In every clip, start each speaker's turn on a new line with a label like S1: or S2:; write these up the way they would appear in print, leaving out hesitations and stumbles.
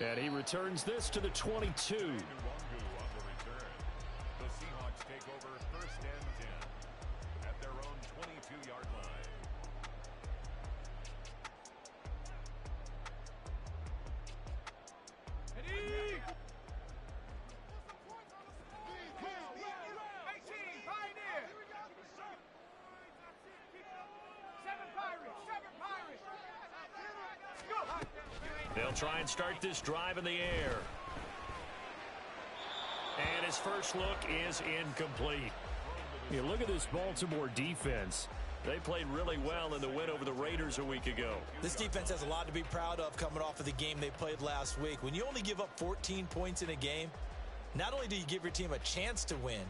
S1: And he returns this to the 22.
S2: The Seahawks take over 1st and 10 at their own 22-yard line.
S1: They'll try and start this drive in the air. And his first look is incomplete. You look at this Baltimore defense. They played really well in the win over the Raiders a week ago.
S3: This defense has a lot to be proud of coming off of the game they played last week. When you only give up 14 points in a game, not only do you give your team a chance to win,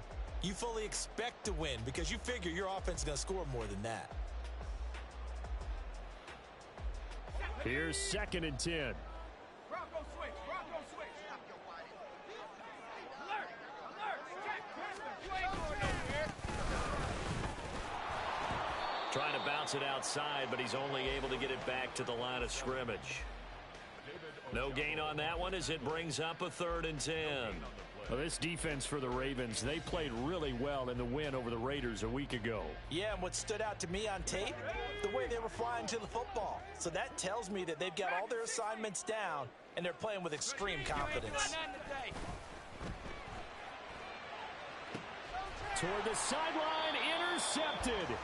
S3: you fully expect to win because you figure your offense is going to score more than that.
S1: Here's 2nd and 10.
S4: Bronco switch. Bronco switch. Alert. Alert. Check. You ain't going nowhere.
S1: Trying to bounce it outside, but he's only able to get it back to the line of scrimmage. No gain on that one as it brings up a 3rd and 10. Well, this defense for the Ravens, they played really well in the win over the Raiders a week ago.
S3: Yeah, and what stood out to me on tape, the way they were flying to the football. So that tells me that they've got all their assignments down, and they're playing with extreme confidence.
S1: Toward the sideline, intercepted.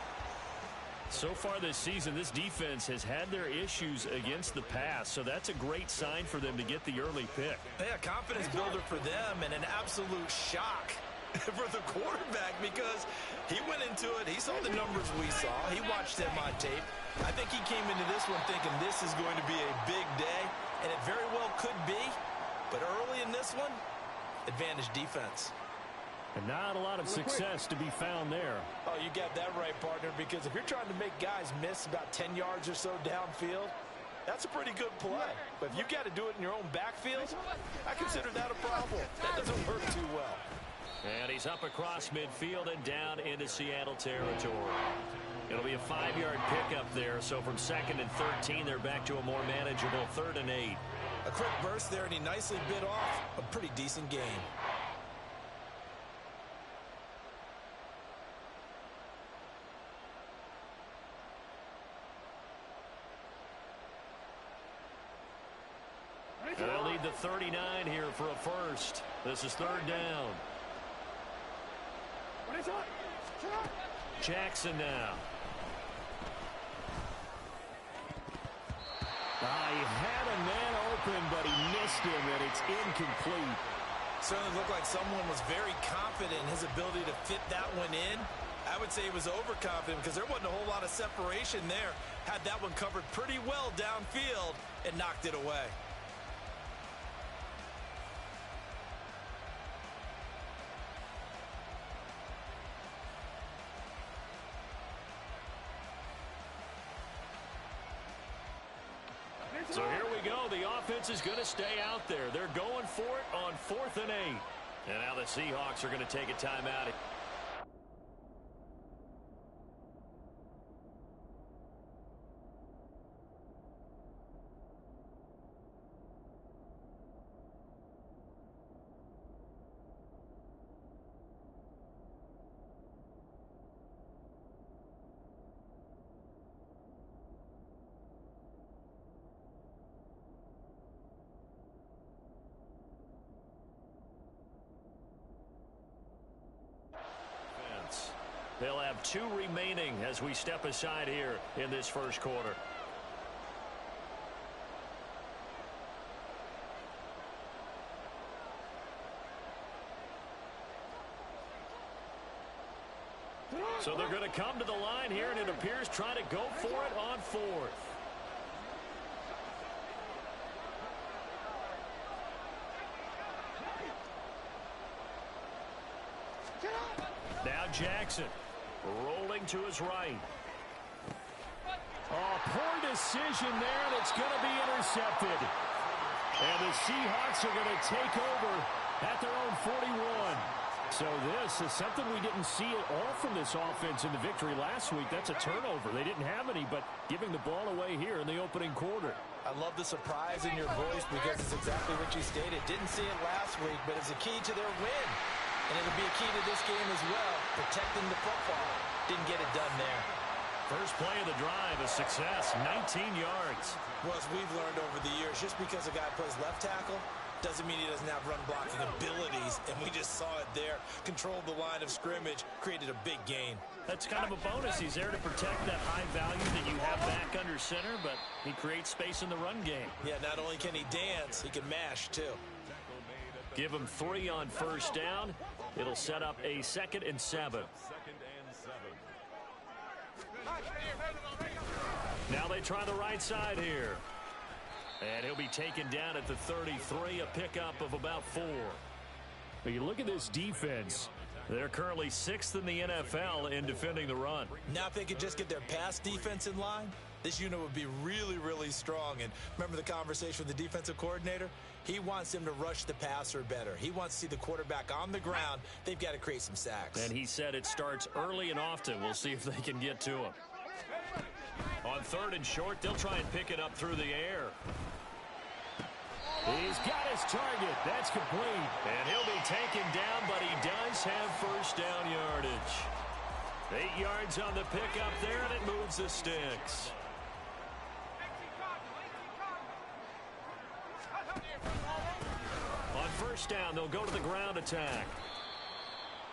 S1: So far this season, this defense has had their issues against the pass, so that's a great sign for them to get the early pick.
S3: Yeah, confidence builder for them and an absolute shock for the quarterback because he went into it. He saw the numbers we saw. He watched them on tape. I think he came into this one thinking this is going to be a big day, and it very well could be. But early in this one, advantage defense.
S1: And not a lot of success to be found there.
S3: Oh, you got that right, partner, because if you're trying to make guys miss about 10 yards or so downfield, that's a pretty good play. But if you got to do it in your own backfield, I consider that a problem. That doesn't work too well.
S1: And he's up across midfield and down into Seattle territory. It'll be a 5-yard pickup there. So from 2nd and 13, they're back to a more manageable 3rd and 8.
S3: A quick burst there, and he nicely bit off a pretty decent game.
S1: And they'll need the 39 here for a first. This is 3rd down. Jackson now. He had a man open, but he missed him, and it's incomplete.
S3: Certainly looked like someone was very confident in his ability to fit that one in. I would say he was overconfident because there wasn't a whole lot of separation there. Had that one covered pretty well downfield and knocked it away.
S1: So here we go. The offense is going to stay out there. They're going for it on 4th and 8. And now the Seahawks are going to take a timeout. They'll have 2 remaining as we step aside here in this first quarter. So they're going to come to the line here, and it appears trying to go for it on 4th. Now Jackson rolling to his right. Oh, poor decision there, and it's going to be intercepted. And the Seahawks are going to take over at their own 41. So this is something we didn't see at all from this offense in the victory last week. That's a turnover. They didn't have any, but giving the ball away here in the opening quarter.
S3: I love the surprise in your voice because it's exactly what you stated. Didn't see it last week, but it's a key to their win. And it'll be a key to this game as well, protecting the football. Didn't get it done there.
S1: First play of the drive, a success, 19 yards.
S3: Well, as we've learned over the years, just because a guy plays left tackle doesn't mean he doesn't have run blocking abilities, and we just saw it there. Controlled the line of scrimmage, created a big gain.
S1: That's kind of a bonus. He's there to protect that high value that you have back under center, but he creates space in the run game.
S3: Yeah, not only can he dance, he can mash, too.
S1: Give him 3 on first down. It'll set up a 2nd and 7. Now they try the right side here. And he'll be taken down at the 33, a pickup of about 4. But you look at this defense. They're currently 6th in the NFL in defending the run.
S3: Now if they could just get their pass defense in line, this unit would be really, really strong. And remember the conversation with the defensive coordinator? He wants them to rush the passer better. He wants to see the quarterback on the ground. They've got to create some sacks.
S1: And he said it starts early and often. We'll see if they can get to him. On 3rd and short, they'll try and pick it up through the air. He's got his target. That's complete. And he'll be taken down, but he does have first down yardage. 8 yards on the pickup there, and it moves the sticks. On first down, they'll go to the ground attack.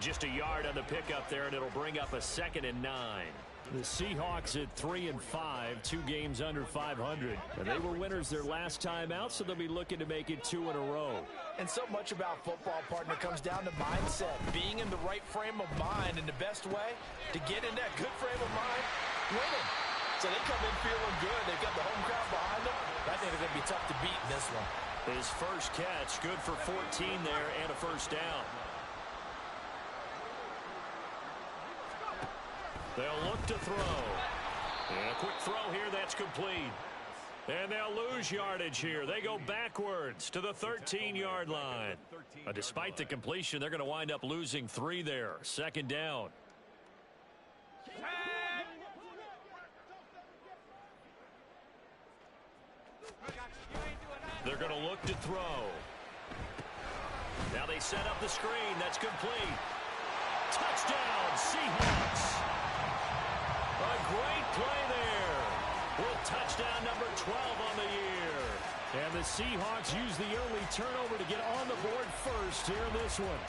S1: Just a yard on the pickup there, and it'll bring up a 2nd and 9. The Seahawks at 3-5, 2 games under 500. And they were winners their last time out, so they'll be looking to make it 2 in a row.
S3: And so much about football, partner, comes down to mindset. Being in the right frame of mind, and the best way to get in that good frame of mind, winning. So they come in feeling good. They've got the home crowd behind them. I think they're going to be tough to beat in this one.
S1: His first catch, good for 14 there and a first down. They'll look to throw. And a quick throw here, that's complete. And they'll lose yardage here. They go backwards to the 13-yard line. Despite the completion, they're going to wind up losing 3 there. 2nd down. They're going to look to throw. Now they set up the screen. That's complete. Touchdown, Seahawks. A great play there with touchdown number 12 on the year. And the Seahawks use the early turnover to get on the board first here in this one.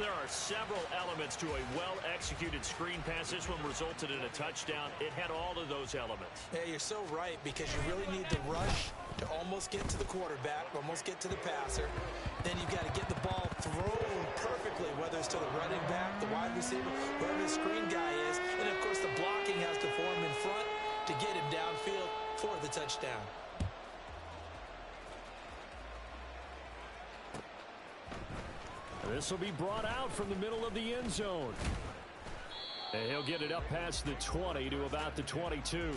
S1: There are several elements to a well-executed screen pass. This one resulted in a touchdown. It had all of those elements.
S3: Yeah, you're so right, because you really need to rush to almost get to the quarterback, almost get to the passer. Then you've got to get the ball thrown perfectly, whether it's to the running back, the wide receiver, whoever the screen guy is. And, of course, the blocking has to form in front to get him downfield for the touchdown.
S1: This will be brought out from the middle of the end zone. And he'll get it up past the 20 to about the 22.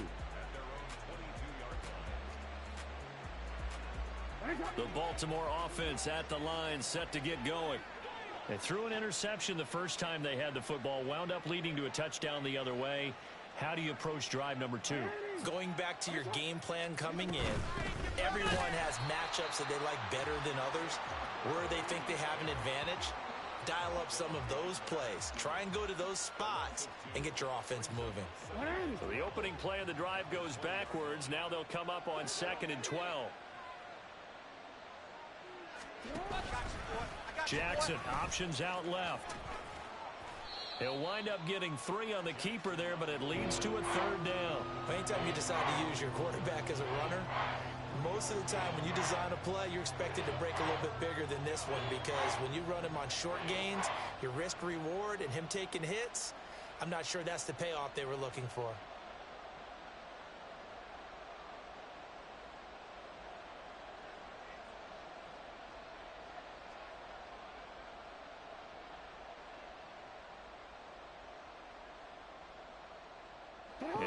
S1: The Baltimore offense at the line, set to get going. They threw an interception the first time they had the football, wound up leading to a touchdown the other way. How do you approach drive number 2?
S3: Going back to your game plan coming in, everyone has matchups that they like better than others, where they think they have an advantage. Dial up some of those plays. Try and go to those spots and get your offense moving.
S1: So the opening play of the drive goes backwards. Now they'll come up on 2nd and 12. Jackson, options out left. He'll wind up getting 3 on the keeper there, but it leads to a 3rd down.
S3: Anytime you decide to use your quarterback as a runner, most of the time when you design a play, you're expected to break a little bit bigger than this one, because when you run him on short gains, your risk-reward and him taking hits, I'm not sure that's the payoff they were looking for.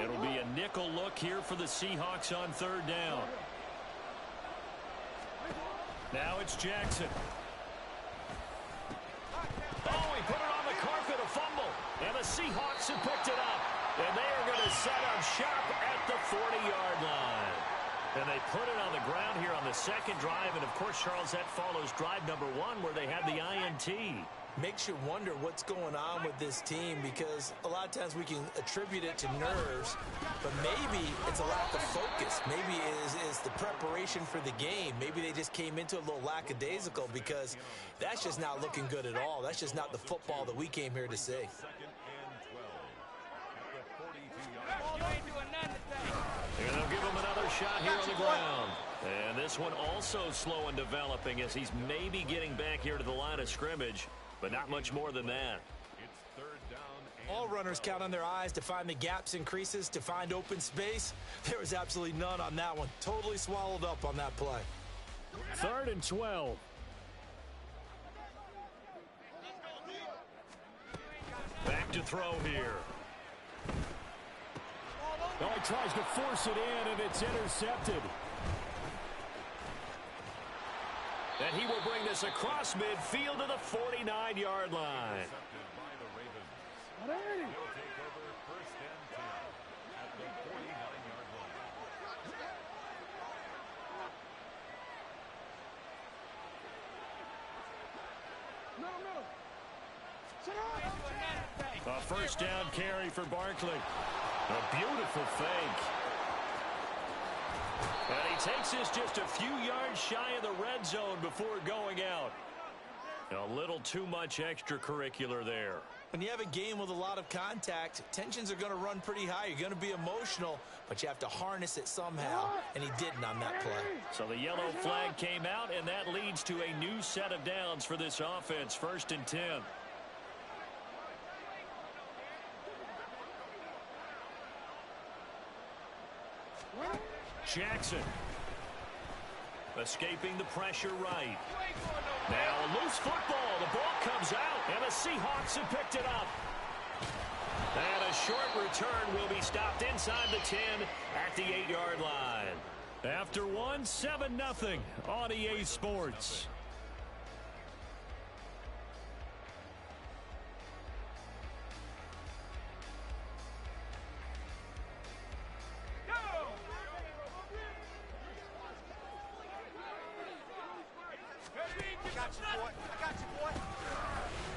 S1: It'll be a nickel look here for the Seahawks on 3rd down. Now it's Jackson. Oh, he put it on the carpet, a fumble. And the Seahawks have picked it up. And they are going to set up shop at the 40-yard line. And they put it on the ground here on the second drive. And, of course, Charles, that follows drive number 1 where they had the INT.
S3: Makes you wonder what's going on with this team, because a lot of times we can attribute it to nerves, but maybe it's a lack of focus. Maybe it is the preparation for the game. Maybe they just came into a little lackadaisical, because that's just not looking good at all. That's just not the football that we came here to see.
S1: And they'll give him another shot here on the ground. And this one also slow in developing as he's maybe getting back here to the line of scrimmage, but not much more than that.
S3: All runners count on their eyes to find the gaps and creases, to find open space. There was absolutely none on that one. Totally swallowed up on that play.
S1: 3rd and 12. Back to throw here.
S5: Oh, he tries to force it in, and it's intercepted.
S1: And he will bring this across midfield to the 49-yard line. A first down carry for Barkley. A beautiful fake. And he takes this just a few yards shy of the red zone before going out. A little too much extracurricular there.
S3: When you have a game with a lot of contact, tensions are going to run pretty high. You're going to be emotional, but you have to harness it somehow, and he didn't on that play.
S1: So the yellow flag came out, and that leads to a new set of downs for this offense. 1st and 10. Jackson. Escaping the pressure right. Now a loose football. The ball comes out, and the Seahawks have picked it up. And a short return will be stopped inside the 10 at the 8-yard line. After one, 7-0 on EA Sports.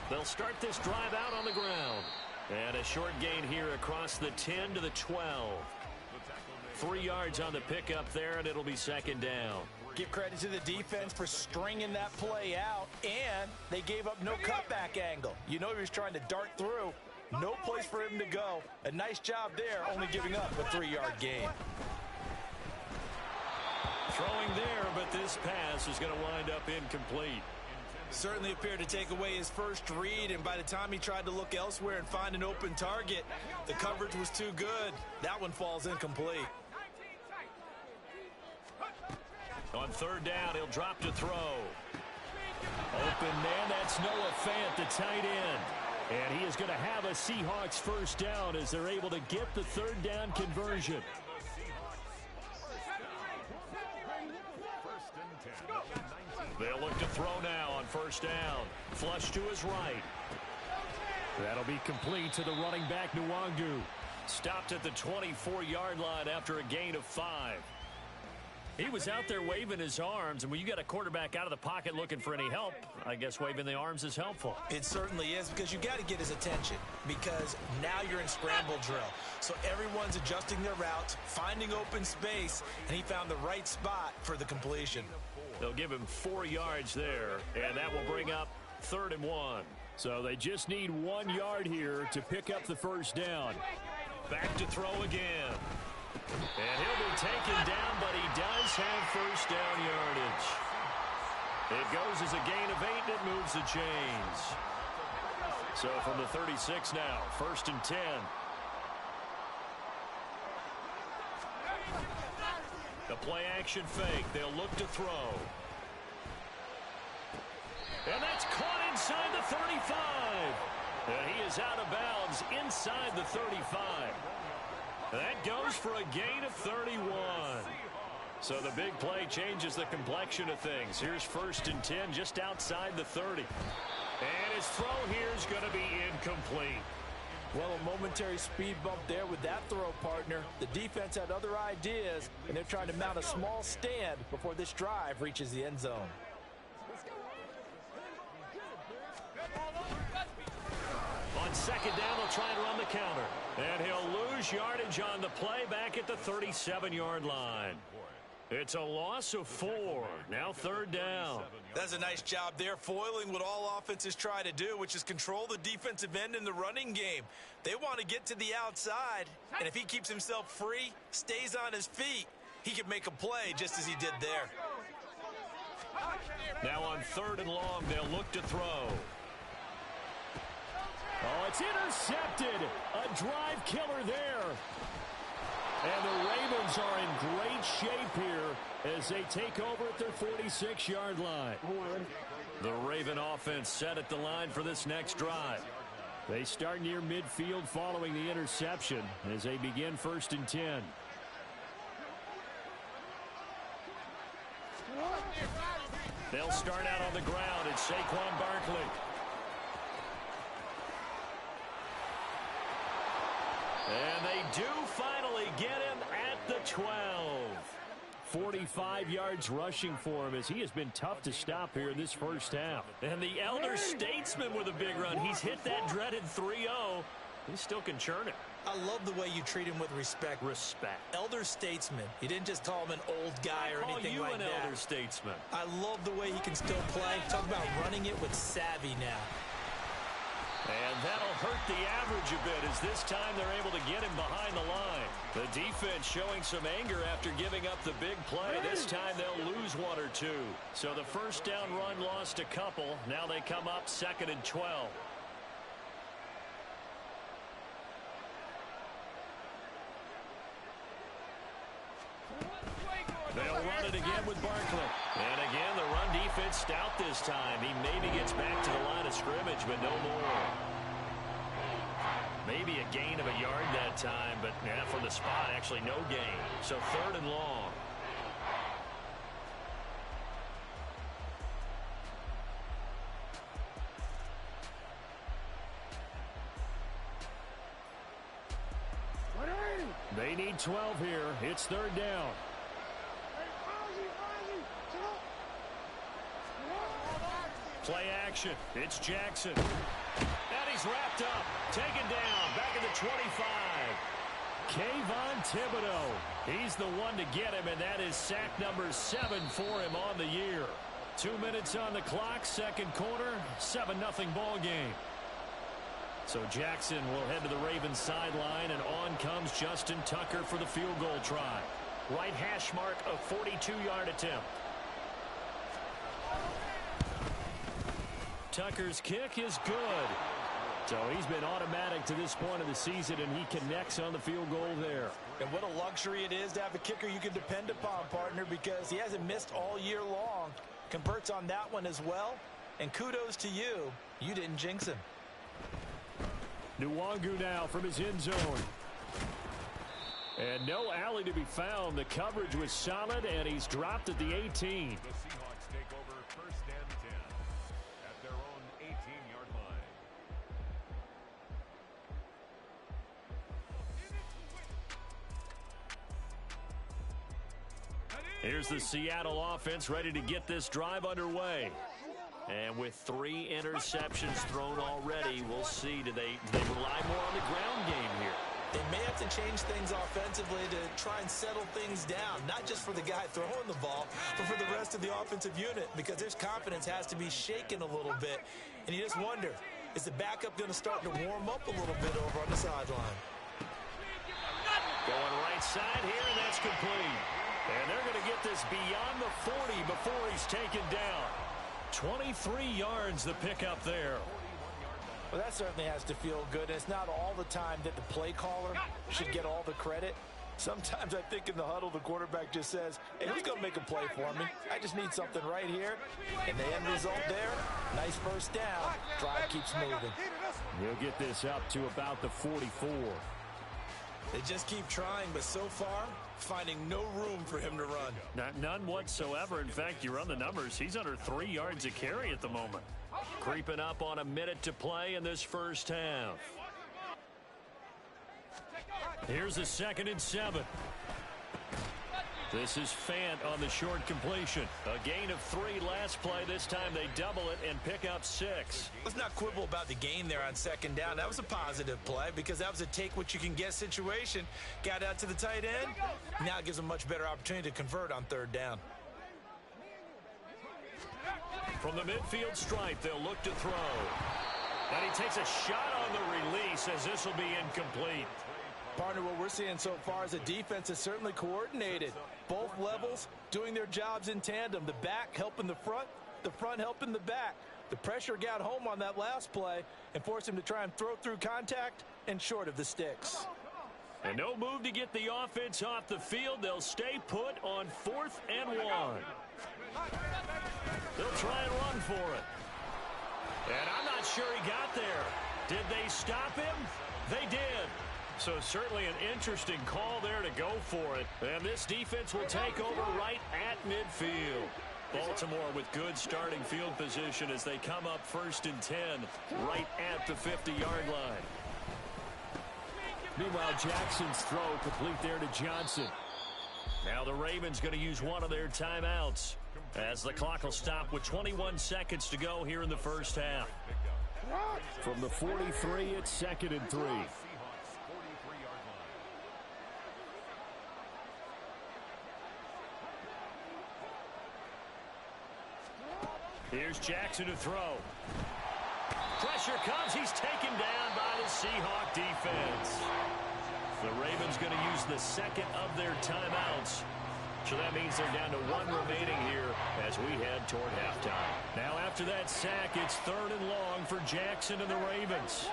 S1: They'll start this drive out on the ground. And a short gain here across the 10 to the 12. 3 yards on the pickup there, and it'll be 2nd down.
S3: Give credit to the defense for stringing that play out, and they gave up no cutback angle. You know he was trying to dart through. No place for him to go. A nice job there, only giving up a 3-yard gain.
S1: Throwing there, but this pass is going to wind up incomplete.
S3: Certainly appeared to take away his first read, and by the time he tried to look elsewhere and find an open target, the coverage was too good. That one falls incomplete.
S1: On 3rd down, he'll drop to throw. Open man, that's Noah Fant, the tight end. And he is going to have a Seahawks first down as they're able to get the 3rd down conversion. They'll look to throw now on 1st down. Flush to his right.
S5: That'll be complete to the running back, Nwangu.
S1: Stopped at the 24-yard line after a gain of 5. He was out there waving his arms, and when you got a quarterback out of the pocket looking for any help, I guess waving the arms is helpful.
S3: It certainly is, because you got to get his attention, because now you're in scramble drill. So everyone's adjusting their routes, finding open space, and he found the right spot for the completion.
S1: They'll give him 4 yards there, and that will bring up 3rd and 1.
S5: So they just need 1 yard here to pick up the first down.
S1: Back to throw again. And he'll be taken down, but he does have first down yardage. It goes as a gain of 8, and it moves the chains. So from the 36 now, 1st and 10. The play-action fake. They'll look to throw. And that's caught inside the 35. And he is out of bounds inside the 35. That goes for a gain of 31. So the big play changes the complexion of things. Here's 1st and 10 just outside the 30. And his throw here is going to be incomplete.
S3: Well, a momentary speed bump there with that throw, partner. The defense had other ideas, and they're trying to mount a small stand before this drive reaches the end zone.
S1: On second down, they'll try and run the counter. And he'll lose yardage on the play back at the 37-yard line. It's a loss of 4. Now third down.
S3: That's a nice job there, foiling what all offenses try to do, which is control the defensive end in the running game. They want to get to the outside, and if he keeps himself free, stays on his feet, he can make a play just as he did there.
S1: Now on third and long, they'll look to throw.
S5: Oh, it's intercepted. A drive killer there. And the Ravens are in great shape here as they take over at their 46-yard line.
S1: The Raven offense set at the line for this next drive.
S5: They start near midfield following the interception as they begin 1st and 10.
S1: They'll start out on the ground. It's Saquon Barkley. And they do finally get him at the 12.
S5: 45 yards rushing for him as he has been tough to stop here in this first half.
S1: And the elder statesman with a big run. He's hit that dreaded 3-0. He still can churn it.
S3: I love the way you treat him with respect.
S1: Respect.
S3: Elder statesman. You didn't just call him an old guy or anything like that.
S1: Call you an elder statesman.
S3: I love the way he can still play. Talk about running it with savvy now.
S1: And that'll hurt the average a bit as this time they're able to get him behind the line. The defense showing some anger after giving up the big play. This time they'll lose 1 or 2. So the first down run lost a couple. Now they come up 2nd and 12. They'll run it again with Barkley. And again, the run defense stout this time. He maybe gets back to the line of scrimmage, but no more. Maybe a gain of a yard that time, but from the spot, actually no gain. So 3rd and long.
S5: They need 12 here. It's 3rd down.
S1: Play action. It's Jackson. And he's wrapped up. Taken down. Back at the 25.
S5: Kayvon Thibodeau.
S1: He's the one to get him, and that is sack number 7 for him on the year. 2 minutes on the clock. 2nd quarter. 7-0 ball game. So Jackson will head to the Ravens sideline, and on comes Justin Tucker for the field goal try. Right hash mark, a 42-yard attempt. Tucker's kick is good.
S5: So he's been automatic to this point of the season, and he connects on the field goal there.
S3: And what a luxury it is to have a kicker you can depend upon, partner, because he hasn't missed all year long. Converts on that one as well. And kudos to you. You didn't jinx him.
S5: Nwangu now from his end zone. And no alley to be found. The coverage was solid, and he's dropped at the 18.
S2: The Seahawks take over 1st and 10 at their own 18-yard line.
S1: Here's the Seattle offense ready to get this drive underway. And with 3 interceptions thrown already, we'll see. Do they rely more on the ground game here?
S3: They may have to change things offensively to try and settle things down, not just for the guy throwing the ball, but for the rest of the offensive unit, because their confidence has to be shaken a little bit. And you just wonder, is the backup going to start to warm up a little bit over on the sideline?
S1: Going right side here, and that's complete. And they're going to get this beyond the 40 before he's taken down. 23 yards the pickup there.
S3: Well, that certainly has to feel good. It's not all the time that the play caller should get all the credit. Sometimes I think in the huddle, the quarterback just says, hey, who's going to make a play for me? I just need something right here. And the end result there, nice first down. Drive keeps moving.
S5: He'll get this up to about the 44.
S3: They just keep trying, but so far, finding no room for him to run.
S1: None whatsoever. In fact, you run the numbers. He's under 3 yards a carry at the moment. Creeping up on a minute to play in this first half. Here's a 2nd and 7. This is Fant on the short completion. A gain of 3 last play. This time they double it and pick up 6.
S3: Let's not quibble about the gain there on 2nd down. That was a positive play because that was a take-what-you-can-get situation. Got out to the tight end. Now it gives them a much better opportunity to convert on 3rd down.
S1: From the midfield stripe, they'll look to throw. And he takes a shot on the release as this will be incomplete.
S3: Partner, what we're seeing so far is a defense is certainly coordinated. Both levels doing their jobs in tandem. The back helping the front helping the back. The pressure got home on that last play and forced him to try and throw through contact and short of the sticks.
S1: And no move to get the offense off the field. They'll stay put on 4th and 1. They'll try and run for it. And I'm not sure he got there. Did they stop him? They did. So certainly an interesting call there to go for it. And this defense will take over right at midfield. Baltimore with good starting field position as they come up 1st and 10 right at the 50-yard line.
S5: Meanwhile, Jackson's throw complete there to Johnson.
S1: Now the Ravens going to use one of their timeouts as the clock will stop with 21 seconds to go here in the first half.
S5: From the 43, it's 2nd and 3.
S1: Here's Jackson to throw. Pressure comes. He's taken down by the Seahawk defense. The Ravens going to use the 2nd of their timeouts. So that means they're down to 1 remaining here as we head toward halftime. Now after that sack, it's 3rd and long for Jackson and the Ravens.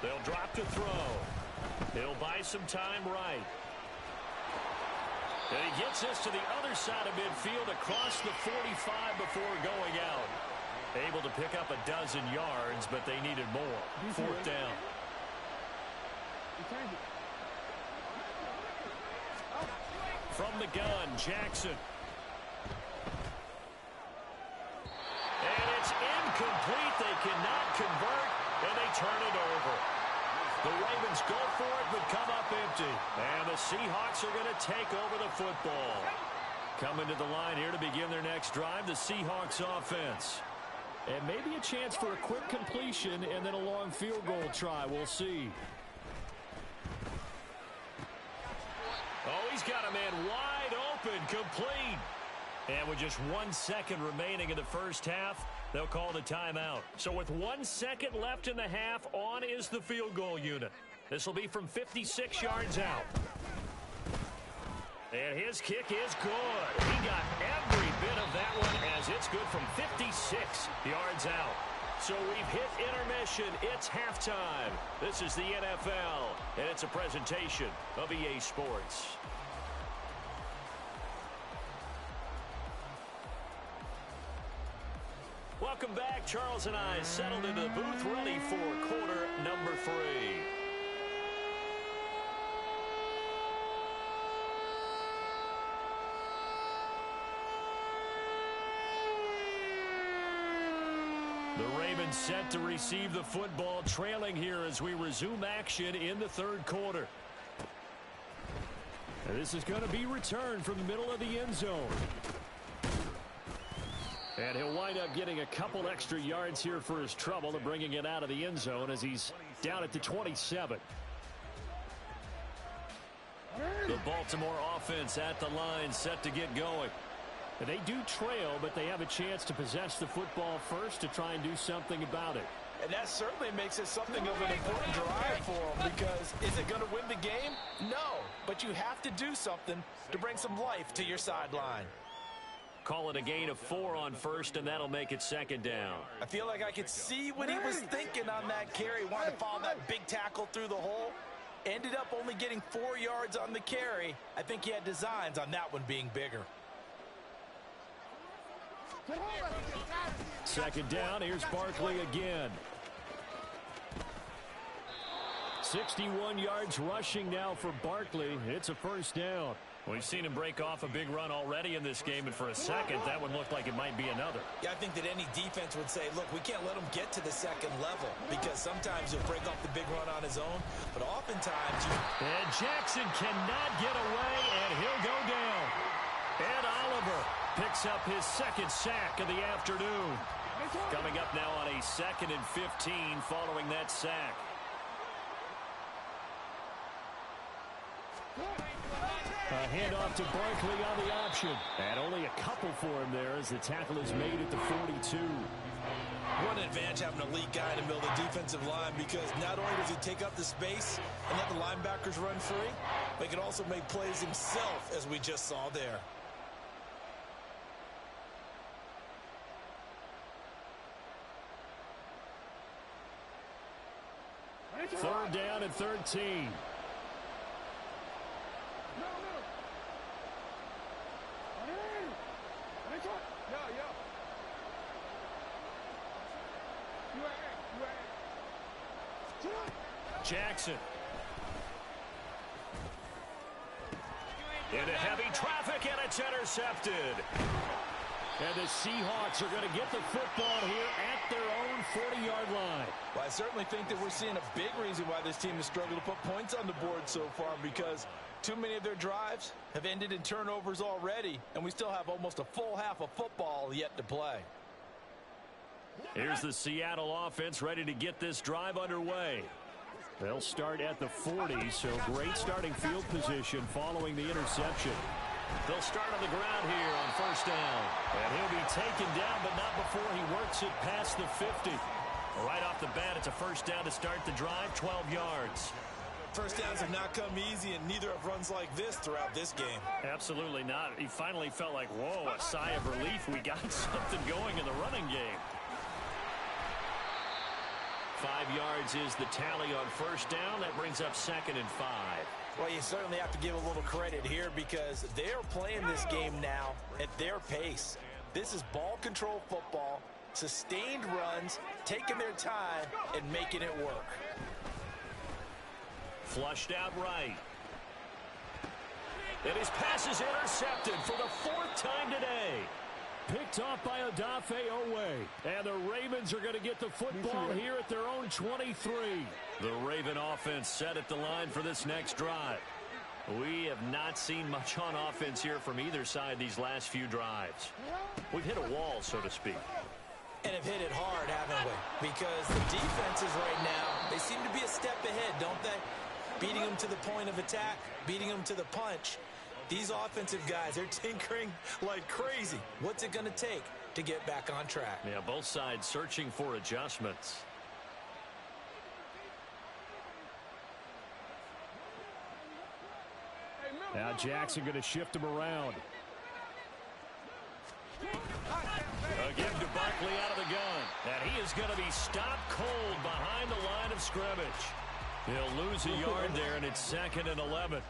S1: They'll drop to throw. He'll buy some time right. And he gets this to the other side of midfield across the 45 before going out. Able to pick up a dozen yards, but they needed more. 4th down. From the gun, Jackson. And it's incomplete. They cannot convert, and they turn it over. The Ravens go for it, but come up empty. And the Seahawks are going to take over the football. Coming to the line here to begin their next drive, the Seahawks offense.
S5: And maybe a chance for a quick completion and then a long field goal try. We'll see.
S1: Oh, he's got a man wide open, complete. And with just 1 second remaining in the first half, they'll call the timeout. So with 1 second left in the half, on is the field goal unit. This will be from 56 yards out. And his kick is good. He got every bit of that one as it's good from 56 yards out. So we've hit intermission. It's halftime. This is the NFL, and it's a presentation of EA Sports. Welcome back. Charles and I settled into the booth, ready for quarter number 3. The Ravens set to receive the football, trailing here as we resume action in the 3rd quarter.
S5: And this is going to be returned from the middle of the end zone. And he'll wind up getting a couple extra yards here for his trouble and bringing it out of the end zone as he's down at the 27.
S1: The Baltimore offense at the line, set to get going.
S5: And they do trail, but they have a chance to possess the football first to try and do something about it.
S3: And that certainly makes it something of an important drive for them, because is it going to win the game? No, but you have to do something to bring some life to your sideline.
S1: Call it a gain of 4 on first, and that'll make it 2nd down.
S3: I feel like I could see what he was thinking on that carry. Wanted to follow that big tackle through the hole. Ended up only getting 4 yards on the carry. I think he had designs on that one being bigger.
S5: 2nd down, here's Barkley again. 61 yards rushing now for Barkley. It's a first down.
S1: We've seen him break off a big run already in this game, and for a second, that one looked like it might be another.
S3: Yeah, I think that any defense would say, look, we can't let him get to the second level because sometimes he'll break off the big run on his own, but oftentimes
S5: And Jackson cannot get away, and he'll go down. Ed Oliver picks up his second sack of the afternoon.
S1: Coming up now on a 2nd and 15 following that sack.
S5: A handoff to Barkley on the option. And only a couple for him there as the tackle is made at the 42.
S3: What an advantage having a lead guy in the middle of the defensive line, because not only does he take up the space and let the linebackers run free, but he can also make plays himself, as we just saw there.
S5: Third down and 13.
S1: Jackson. Into heavy traffic, and it's intercepted.
S5: And the Seahawks are going to get the football here at their own 40-yard line.
S3: Well, I certainly think that we're seeing a big reason why this team has struggled to put points on the board so far, because too many of their drives have ended in turnovers already, and we still have almost a full half of football yet to play.
S1: Here's the Seattle offense ready to get this drive underway.
S5: They'll start at the 40, so great starting field position following the interception.
S1: They'll start on the ground here on first down.
S5: And he'll be taken down, but not before he works it past the 50.
S1: Right off the bat, it's a first down to start the drive, 12 yards.
S3: First downs have not come easy, and neither have runs like this throughout this game.
S1: Absolutely not. He finally felt like, whoa, a sigh of relief. We got something going in the running game. 5 yards is the tally on first down. That brings up 2nd and 5.
S3: Well, you certainly have to give a little credit here because they're playing this game now at their pace. This is ball control football, sustained runs, taking their time, and making it work.
S1: Flushed out right. And his pass is intercepted for the 4th time today.
S5: Picked off by Odafe Owe. And the Ravens are going to get the football here at their own 23.
S1: The Raven offense set at the line for this next drive. We have not seen much on offense here from either side these last few drives. We've hit a wall, so to speak.
S3: And have hit it hard, haven't we? Because the defenses right now, they seem to be a step ahead, don't they? Beating them to the point of attack, beating them to the punch. These offensive guys, they're tinkering like crazy. What's it going to take to get back on track?
S1: Yeah, both sides searching for adjustments.
S5: Now Jackson going to shift him around.
S1: Again to Barkley out of the gun. And he is going to be stopped cold behind the line of scrimmage. He'll lose a yard there, and it's 2nd and 11.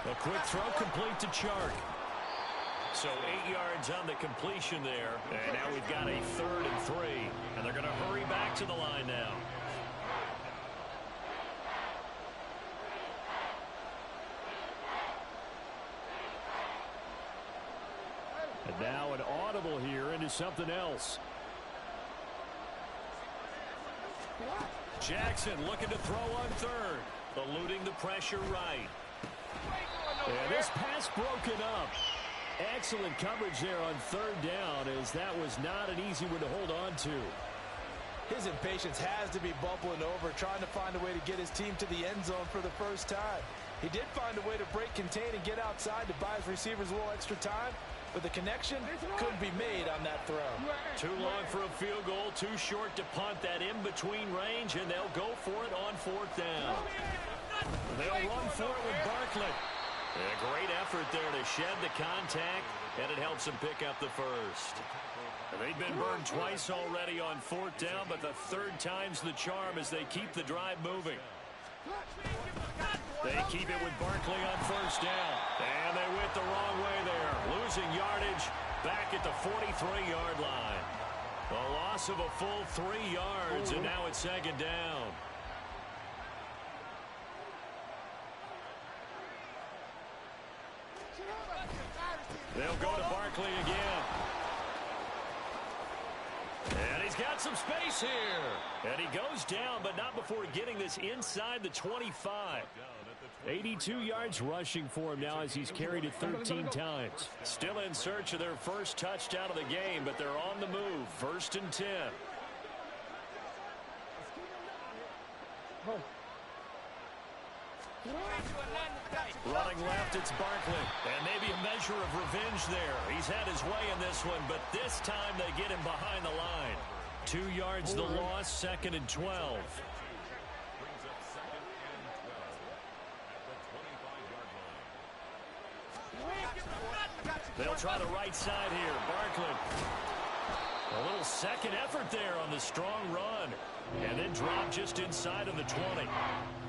S5: A quick throw complete to Chark.
S1: So 8 yards on the completion there. And now we've got a 3rd and 3. And they're going to hurry back to the line now.
S5: And now an audible here into something else.
S1: Jackson looking to throw on 3rd. Eluding the pressure right.
S5: And this pass broken up. Excellent coverage there on 3rd down, as that was not an easy one to hold on to.
S3: His impatience has to be bubbling over, trying to find a way to get his team to the end zone for the first time. He did find a way to break contain and get outside to buy his receivers a little extra time, but the connection couldn't be made on that throw.
S1: Too long for a field goal, too short to punt. That in-between range, and they'll go for it on 4th down. They'll run for it with Barkley. A great effort there to shed the contact, and it helps them pick up the first. They've been burned twice already on 4th down, but the 3rd time's the charm as they keep the drive moving. They keep it with Barkley on 1st down, and they went the wrong way there, losing yardage back at the 43-yard line. A loss of a full 3 yards, and now it's second down. They'll go to Barkley again. And he's got some space here. And he goes down, but not before getting this inside the 25. 82 yards rushing for him now as he's carried it 13 times. Still in search of their first touchdown of the game, but they're on the move. 1st and 10. Running left, it's Barkley. And maybe a measure of revenge there. He's had his way in this one, but this time they get him behind the line. 2 yards the loss, 2nd and 12. They'll try the right side here. Barkley. A little second effort there on the strong run. And then drop just inside of the 20.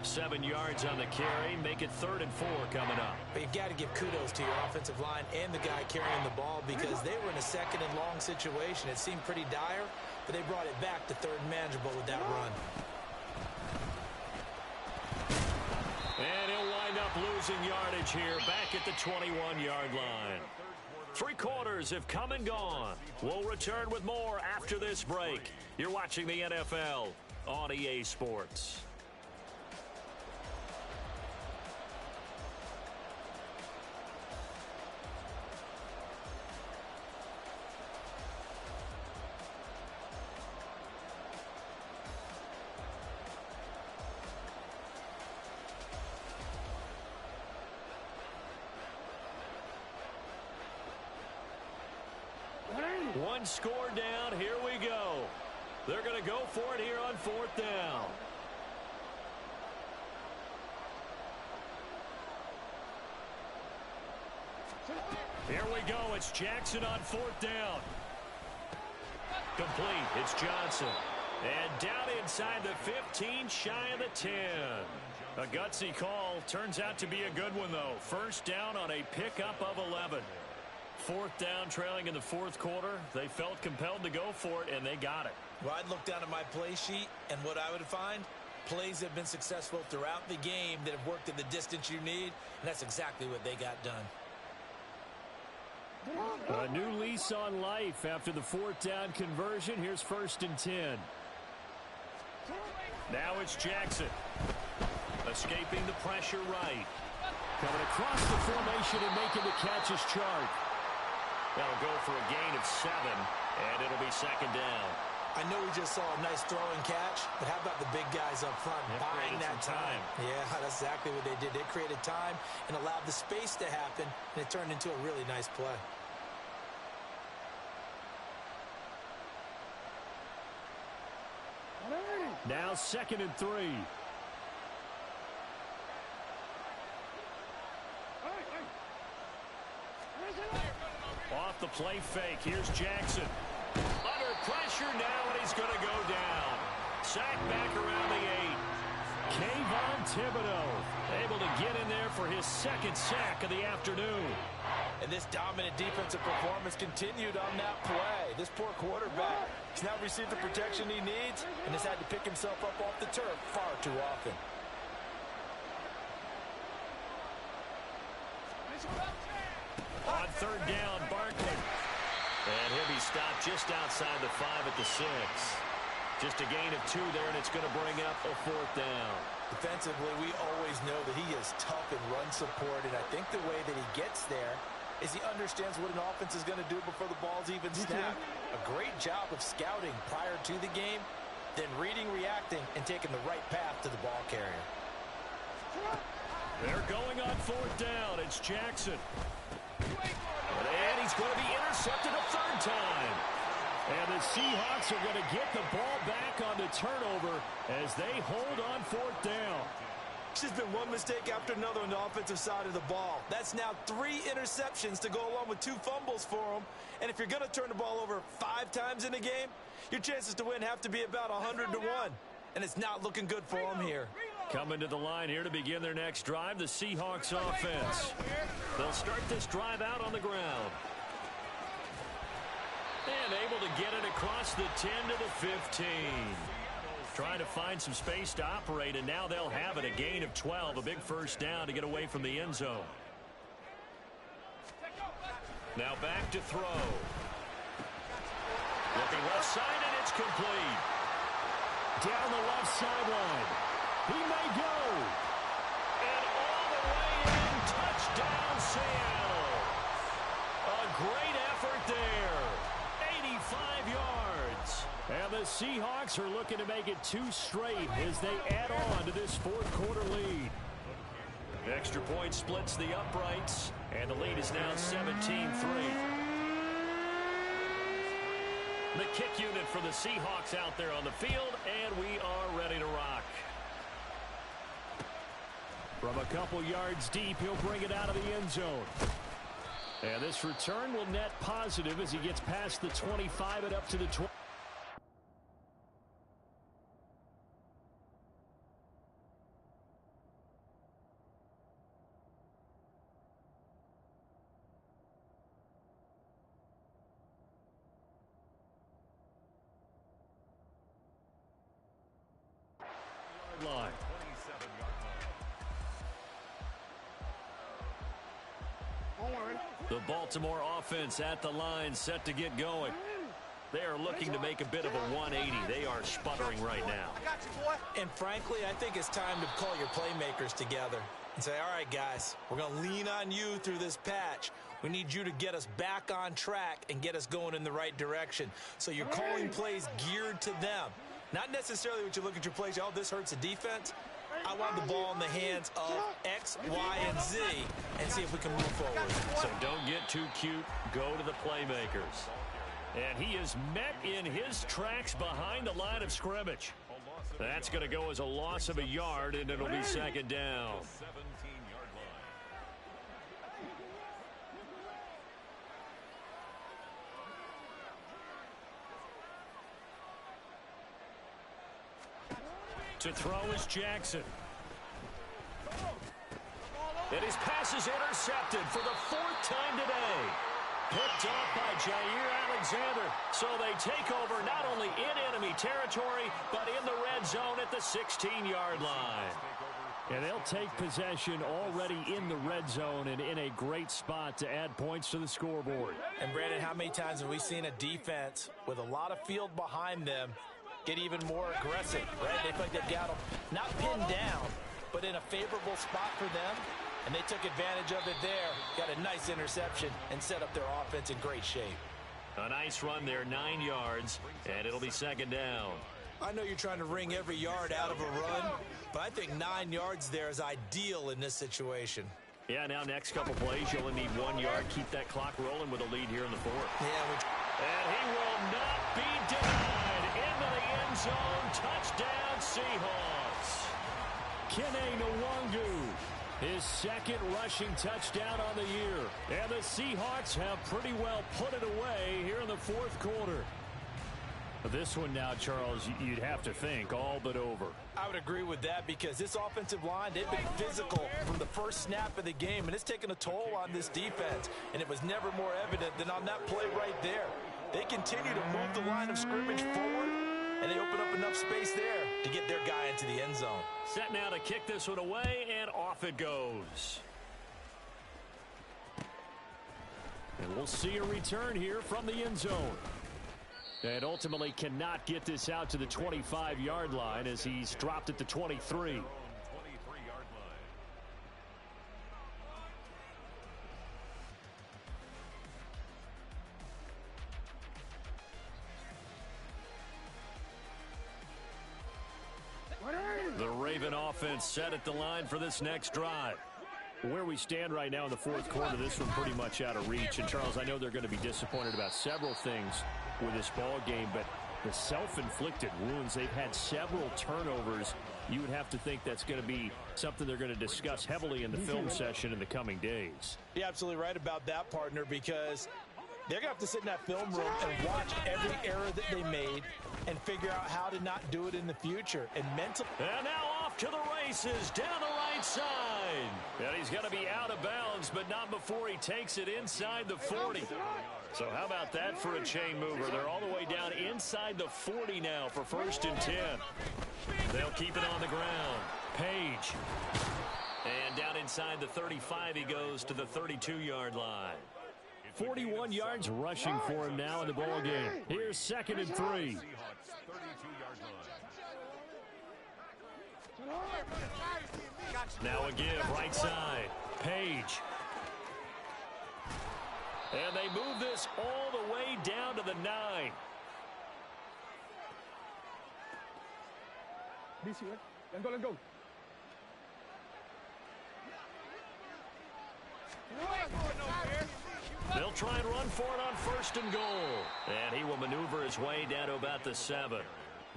S1: 7 yards on the carry. Make it 3rd and 4 coming up.
S3: But you've got to give kudos to your offensive line and the guy carrying the ball because they were in a 2nd and long situation. It seemed pretty dire, but they brought it back to 3rd and manageable with that run.
S1: And he'll wind up losing yardage here back at the 21-yard line. 3 quarters have come and gone. We'll return with more after this break. You're watching the NFL on EA Sports. One score down. Here we go. They're going to go for it here on 4th down. Here we go. It's Jackson on 4th down. Complete. It's Johnson. And down inside the 15, shy of the 10. A gutsy call. Turns out to be a good one, though. 1st down on a pickup of 11. 4th down, trailing in the 4th quarter. They felt compelled to go for it, and they got it.
S3: Well, I'd look down at my play sheet, and what I would find, plays have been successful throughout the game that have worked at the distance you need, and that's exactly what they got done.
S5: A new lease on life after the 4th down conversion. Here's 1st and 10. Now it's Jackson. Escaping the pressure right. Coming across the formation and making the catch is Chark. That'll go for a gain of 7, and it'll be 2nd down.
S3: I know we just saw a nice throw and catch, but how about the big guys up front buying that time? Yeah, that's exactly what they did. They created time and allowed the space to happen, and it turned into a really nice play.
S5: Now 2nd and 3. Off the play fake. Here's Jackson. Under pressure now, and he's going to go down. Sack back around the 8. Kayvon Thibodeau able to get in there for his 2nd sack of the afternoon.
S3: And this dominant defensive performance continued on that play. This poor quarterback has now received the protection he needs and has had to pick himself up off the turf far too often.
S1: On 3rd down, Barkley. And he'll be stopped just outside the 5 at the 6. Just a gain of 2 there, and it's going to bring up a 4th down.
S3: Defensively, we always know that he is tough in run support, and I think the way that he gets there is he understands what an offense is going to do before the ball's even snapped. A great job of scouting prior to the game, then reading, reacting, and taking the right path to the ball carrier.
S5: They're going on 4th down. It's Jackson.
S1: And he's going to be intercepted a 3rd time.
S5: And the Seahawks are going to get the ball back on the turnover as they hold on 4th down.
S3: It's just been one mistake after another on the offensive side of the ball. That's now 3 interceptions to go along with 2 fumbles for them. And if you're going to turn the ball over 5 times in a game, your chances to win have to be about 100 to 1. And it's not looking good for them here.
S1: Coming to the line here to begin their next drive, the Seahawks offense. They'll start this drive out on the ground. And able to get it across the 10 to the 15. Trying to find some space to operate, and now they'll have it. A gain of 12, a big first down to get away from the end zone. Now back to throw. Looking left side, and it's complete.
S5: Down the left sideline. He may go.
S1: And all the way in. Touchdown, Seattle. A great effort there. 85 yards.
S5: And the Seahawks are looking to make it 2 straight as they add on to this fourth quarter lead.
S1: Extra point splits the uprights, and the lead is now 17-3. The kick unit for the Seahawks out there on the field, and we are ready to rock.
S5: From a couple yards deep, he'll bring it out of the end zone. And this return will net positive as he gets past the 25 and up to the 20. Line.
S1: The Baltimore offense at the line, set to get going. They are looking to make a bit of a 180. They are sputtering right now.
S3: And frankly, I think it's time to call your playmakers together and say, all right, guys, we're going to lean on you through this patch. We need you to get us back on track and get us going in the right direction. So you're calling plays geared to them. Not necessarily what you look at your plays, oh, this hurts the defense. I want the ball in the hands of X, Y, and Z and see if we can move forward.
S1: So don't get too cute. Go to the playmakers. And he is met in his tracks behind the line of scrimmage. That's going to go as a loss of a yard, and it'll be second down. To throw is Jackson. And his pass is intercepted for the 4th time today. Picked off by Jair Alexander. So they take over not only in enemy territory, but in the red zone at the 16-yard line.
S5: And they'll take possession already in the red zone and in a great spot to add points to the scoreboard.
S3: And Brandon, how many times have we seen a defense with a lot of field behind them get even more aggressive, right? They feel like they've got them not pinned down, but in a favorable spot for them. And they took advantage of it there. Got a nice interception and set up their offense in great shape.
S1: A nice run there, 9 yards, and it'll be second down.
S3: I know you're trying to wring every yard out of a run, but I think 9 yards there is ideal in this situation.
S1: Yeah, now next couple plays, you only need 1 yard. Keep that clock rolling with a lead here in the 4th.
S3: Yeah,
S1: and he will not be denied. Into the end zone. Touchdown, Seahawks.
S5: Kene Nwangu, his second rushing touchdown on the year. And the Seahawks have pretty well put it away here in the 4th quarter. This one now, Charles, you'd have to think all but over.
S3: I would agree with that because this offensive line, they've been physical from the first snap of the game, and it's taken a toll on this defense. And it was never more evident than on that play right there. They continue to move the line of scrimmage forward, and they open up enough space there to get their guy into the end zone.
S1: Set now to kick this one away, and off it goes.
S5: And we'll see a return here from the end zone. And ultimately cannot get this out to the 25-yard line as he's dropped at the 23.
S1: The Raven offense set at the line for this next drive.
S5: Where we stand right now in the 4th quarter, this one pretty much out of reach. And, Charles, I know they're going to be disappointed about several things with this ball game, but the self-inflicted wounds, they've had several turnovers. You would have to think that's going to be something they're going to discuss heavily in the film session in the coming days.
S3: You're absolutely right about that, partner, because they're going to have to sit in that film room and watch every error that they made and figure out how to not do it in the future. And
S1: now off to the races down the right side. And he's going to be out of bounds, but not before he takes it inside the 40. So how about that for a chain mover? They're all the way down inside the 40 now for 1st and 10. They'll keep it on the ground. Page. And down inside the 35, he goes to the 32-yard line.
S5: 41 yards rushing for him now in the ball game. Here's 2nd and 3.
S1: Now a give, right side. Page. And they move this all the way down to the 9.
S4: Let's go.
S1: They'll try and run for it on 1st and goal. And he will maneuver his way down to about the 7.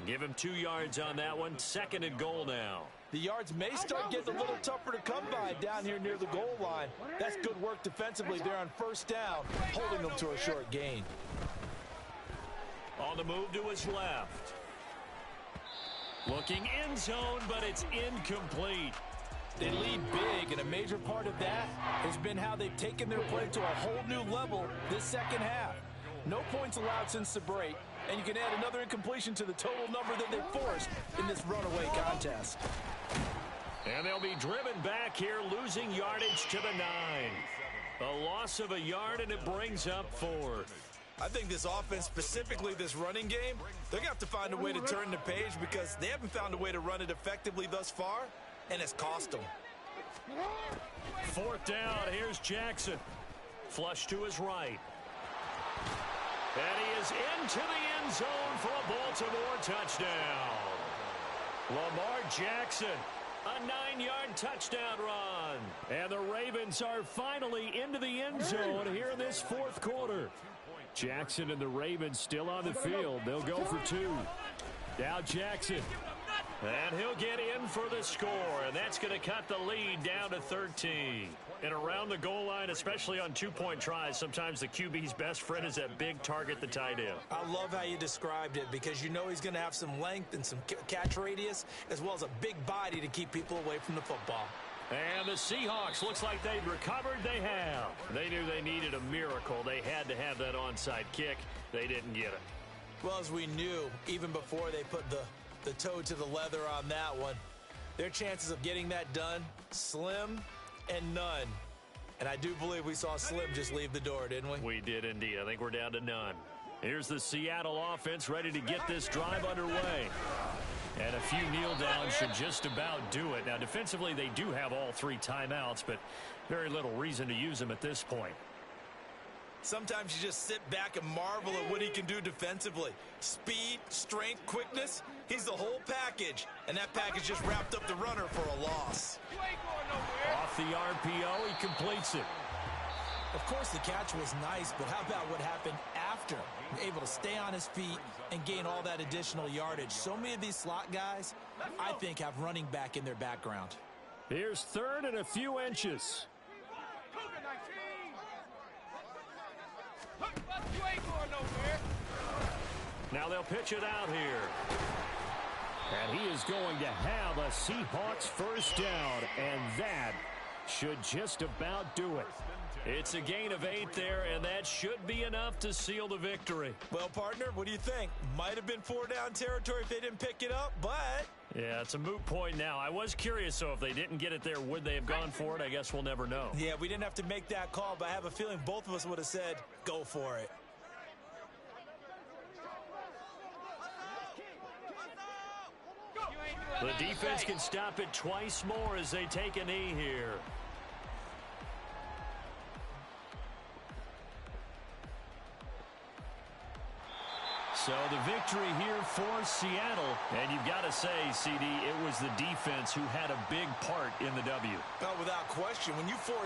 S1: Give him 2 yards on that one. 2nd and goal now.
S3: The yards may start getting a little tougher to come by down here near the goal line. That's good work defensively there on 1st down, holding them to a short gain.
S1: On the move to his left. Looking end zone, but it's incomplete.
S3: They lead big, and a major part of that has been how they've taken their play to a whole new level this second half. No points allowed since the break, and you can add another incompletion to the total number that they forced in this runaway contest.
S1: And they'll be driven back here, losing yardage to the 9. A loss of a yard, and it brings up 4th.
S3: I think this offense, specifically this running game, they're going to have to find a way to turn the page because they haven't found a way to run it effectively thus far, and it's cost them.
S1: 4th down, here's Jackson. Flush to his right. And he is into the end zone for a Baltimore touchdown. Lamar Jackson, a 9-yard touchdown run. And the Ravens are finally into the end zone here in this 4th quarter. Jackson and the Ravens still on the field. They'll go for 2. Now Jackson. And he'll get in for the score, and that's going to cut the lead down to 13. And around the goal line, especially on 2-point tries, sometimes the QB's best friend is that big target, the tight end.
S3: I love how you described it because you know he's going to have some length and some catch radius as well as a big body to keep people away from the football.
S1: And the Seahawks, looks like they've recovered. They have. They knew they needed a miracle. They had to have that onside kick. They didn't get it.
S3: Well, as we knew, even before they put the toe to the leather on that one, their chances of getting that done, slim and none. And I do believe we saw Slim just leave the door, didn't we?
S1: We did indeed. I think we're down to none. Here's the Seattle offense ready to get this drive underway. And a few kneel downs should just about do it. Now, defensively, they do have all 3 timeouts, but very little reason to use them at this point.
S3: Sometimes you just sit back and marvel at what he can do defensively. Speed, strength, quickness, he's the whole package. And that package just wrapped up the runner for a loss.
S1: Off the RPO, he completes it.
S3: Of course, the catch was nice, but how about what happened after? Able to stay on his feet and gain all that additional yardage. So many of these slot guys, I think, have running back in their background.
S5: Here's 3rd and a few inches.
S1: Now they'll pitch it out here.
S5: And he is going to have a Seahawks 1st down, and that should just about do it.
S1: It's a gain of 8 there, and that should be enough to seal the victory.
S3: Well, partner, what do you think? Might have been 4-down territory if they didn't pick it up, but...
S1: Yeah, it's a moot point now. I was curious, so if they didn't get it there, would they have gone for it? I guess we'll never know.
S3: Yeah, we didn't have to make that call, but I have a feeling both of us would have said, go for it.
S1: The defense can stop it twice more as they take a knee here. So the victory here for Seattle. And you've got to say, CD, it was the defense who had a big part in the W.
S3: Without question, when you force